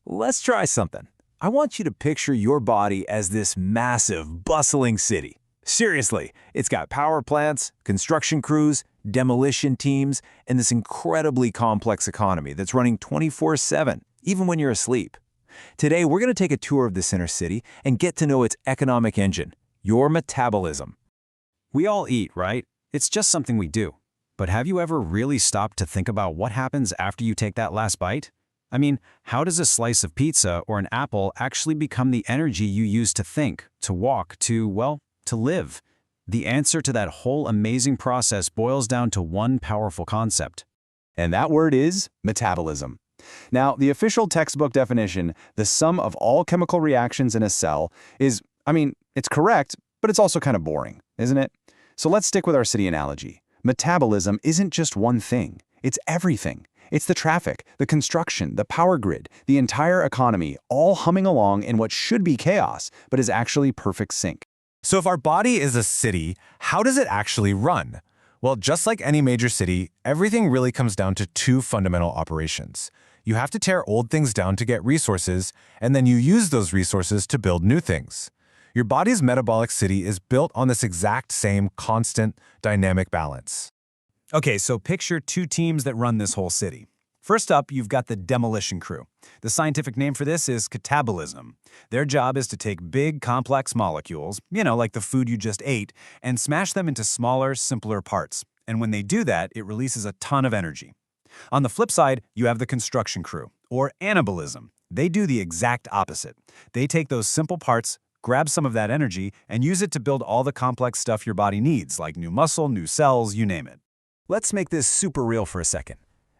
Let's try something. I want you to picture your body as this massive, bustling city. Seriously, it's got power plants, construction crews, demolition teams, and this incredibly complex economy that's running 24/7, even when you're asleep. Today, we're going to take a tour of this inner city and get to know its economic engine, your metabolism. We all eat, right? It's just something we do. But have you ever really stopped to think about what happens after you take that last bite? I mean, how does a slice of pizza or an apple actually become the energy you use to think, to walk, to live? The answer to that whole amazing process boils down to one powerful concept. And that word is metabolism. Now, the official textbook definition, the sum of all chemical reactions in a cell, is, it's correct, but it's also kind of boring, isn't it? So let's stick with our city analogy. Metabolism isn't just one thing, it's everything. It's the traffic, the construction, the power grid, the entire economy, all humming along in what should be chaos, but is actually perfect sync. So if our body is a city, how does it actually run? Well, just like any major city, everything really comes down to two fundamental operations. You have to tear old things down to get resources, and then you use those resources to build new things. Your body's metabolic city is built on this exact same constant, dynamic balance. Okay, so picture two teams that run this whole city. First up, you've got the demolition crew. The scientific name for this is catabolism. Their job is to take big, complex molecules, like the food you just ate, and smash them into smaller, simpler parts. And when they do that, it releases a ton of energy. On the flip side, you have the construction crew, or anabolism. They do the exact opposite. They take those simple parts, grab some of that energy, and use it to build all the complex stuff your body needs, like new muscle, new cells, you name it. Let's make this super real for a second.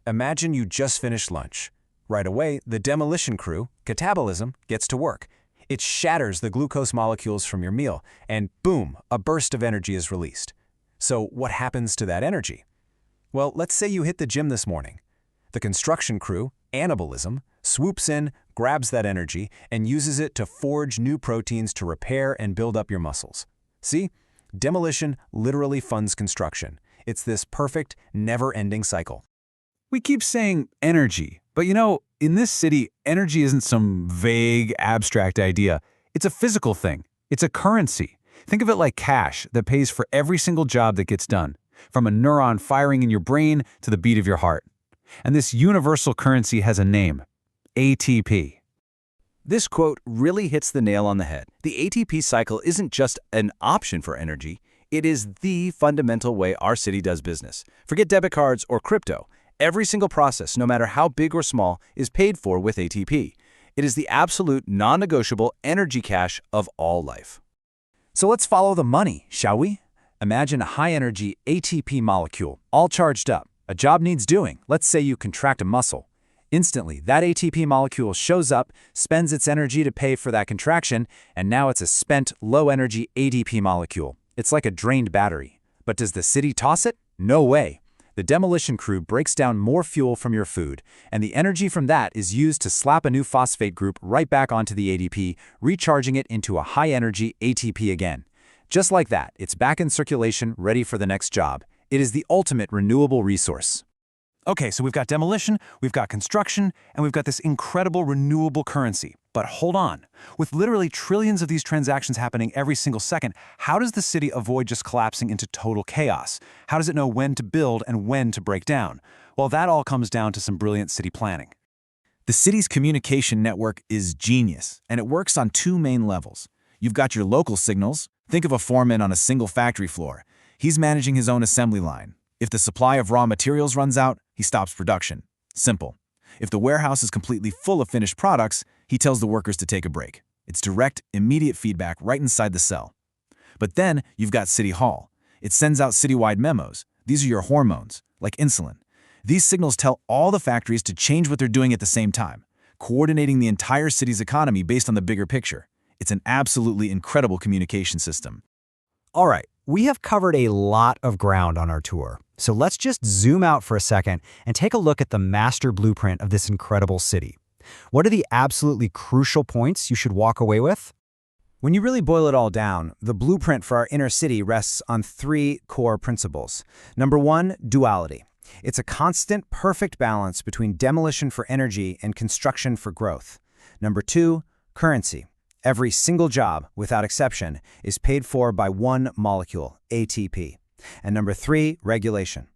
Imagine you just finished lunch. Right away, the demolition crew, catabolism, gets to work. It shatters the glucose molecules from your meal, and boom, a burst of energy is released. So what happens to that energy? Well, let's say you hit the gym this morning. The construction crew, anabolism, swoops in, grabs that energy, and uses it to forge new proteins to repair and build up your muscles. See? Demolition literally funds construction. It's this perfect, never-ending cycle. We keep saying energy, but in this city, energy isn't some vague, abstract idea. It's a physical thing. It's a currency. Think of it like cash that pays for every single job that gets done, from a neuron firing in your brain to the beat of your heart. And this universal currency has a name: ATP. This quote really hits the nail on the head. The ATP cycle isn't just an option for energy. It is the fundamental way our city does business. Forget debit cards or crypto. Every single process, no matter how big or small, is paid for with ATP. It is the absolute non-negotiable energy cash of all life. So let's follow the money, shall we? Imagine a high-energy ATP molecule, all charged up. A job needs doing. Let's say you contract a muscle. Instantly, that ATP molecule shows up, spends its energy to pay for that contraction, and now it's a spent, low-energy ADP molecule. It's like a drained battery. But does the city toss it? No way. The demolition crew breaks down more fuel from your food, and the energy from that is used to slap a new phosphate group right back onto the ADP, recharging it into a high-energy ATP again. Just like that, it's back in circulation, ready for the next job. It is the ultimate renewable resource. Okay, so we've got demolition, we've got construction, and we've got this incredible renewable currency. But hold on. With literally trillions of these transactions happening every single second, how does the city avoid just collapsing into total chaos? How does it know when to build and when to break down? Well, that all comes down to some brilliant city planning. The city's communication network is genius, and it works on two main levels. You've got your local signals. Think of a foreman on a single factory floor. He's managing his own assembly line. If the supply of raw materials runs out, he stops production. Simple. If the warehouse is completely full of finished products, he tells the workers to take a break. It's direct, immediate feedback right inside the cell. But then you've got City Hall. It sends out citywide memos. These are your hormones, like insulin. These signals tell all the factories to change what they're doing at the same time, coordinating the entire city's economy based on the bigger picture. It's an absolutely incredible communication system. All right, we have covered a lot of ground on our tour. So let's just zoom out for a second and take a look at the master blueprint of this incredible city. What are the absolutely crucial points you should walk away with? When you really boil it all down, the blueprint for our inner city rests on three core principles. Number one, duality. It's a constant, perfect balance between demolition for energy and construction for growth. Number 2, currency. Every single job, without exception, is paid for by one molecule, ATP. And number 3, regulation.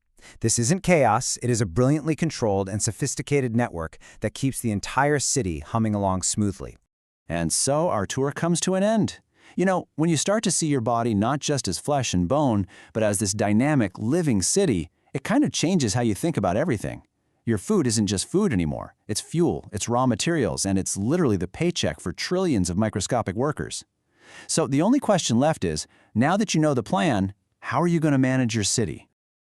This isn't chaos, it is a brilliantly controlled and sophisticated network that keeps the entire city humming along smoothly. And so our tour comes to an end. You know, when you start to see your body not just as flesh and bone, but as this dynamic, living city, it kind of changes how you think about everything. Your food isn't just food anymore. It's fuel, it's raw materials, and it's literally the paycheck for trillions of microscopic workers. So the only question left is, now that you know the plan, how are you going to manage your city?